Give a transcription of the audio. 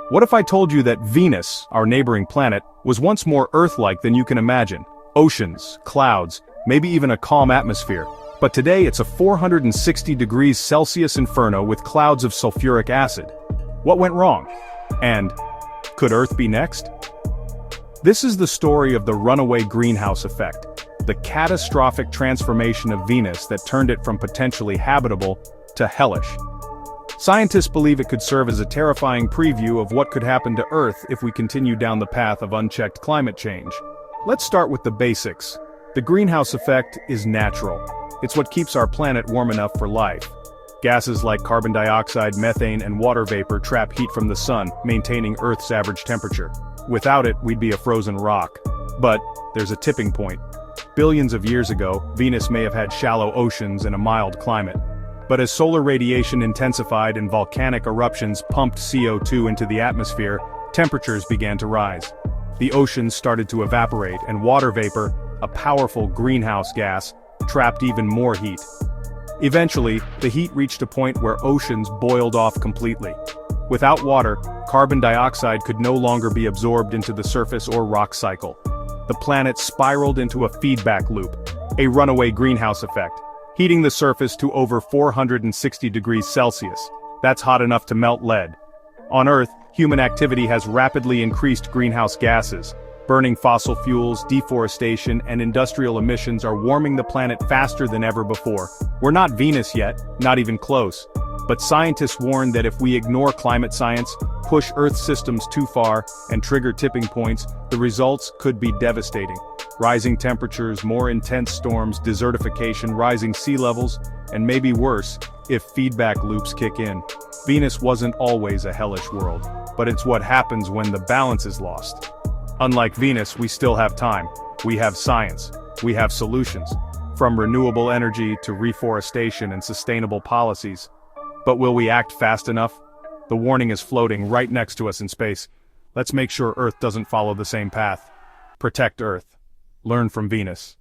What if I told you that Venus, our neighboring planet, was once more Earth-like than you can imagine? Oceans, clouds, maybe even a calm atmosphere. But today it's a 460 degrees Celsius inferno with clouds of sulfuric acid. What went wrong? And could Earth be next? This is the story of the runaway greenhouse effect, the catastrophic transformation of Venus that turned it from potentially habitable to hellish. Scientists believe it could serve as a terrifying preview of what could happen to Earth if we continue down the path of unchecked climate change. Let's start with the basics. The greenhouse effect is natural. It's what keeps our planet warm enough for life. Gases like carbon dioxide, methane, and water vapor trap heat from the sun, maintaining Earth's average temperature. Without it, we'd be a frozen rock. But there's a tipping point. Billions of years ago, Venus may have had shallow oceans and a mild climate. But as solar radiation intensified and volcanic eruptions pumped CO2 into the atmosphere, temperatures began to rise. The oceans started to evaporate, and water vapor, a powerful greenhouse gas, trapped even more heat. Eventually, the heat reached a point where oceans boiled off completely. Without water, carbon dioxide could no longer be absorbed into the surface or rock cycle. The planet spiraled into a feedback loop, a runaway greenhouse effect, heating the surface to over 460 degrees Celsius. That's hot enough to melt lead. On Earth, human activity has rapidly increased greenhouse gases. Burning fossil fuels, deforestation, and industrial emissions are warming the planet faster than ever before. We're not Venus yet, not even close. But scientists warn that if we ignore climate science, push Earth systems too far, and trigger tipping points, the results could be devastating. Rising temperatures, more intense storms, desertification, rising sea levels, and maybe worse, if feedback loops kick in. Venus wasn't always a hellish world, but it's what happens when the balance is lost. Unlike Venus, we still have time. We have science. We have solutions. From renewable energy to reforestation and sustainable policies. But will we act fast enough? The warning is floating right next to us in space. Let's make sure Earth doesn't follow the same path. Protect Earth. Learn from Venus.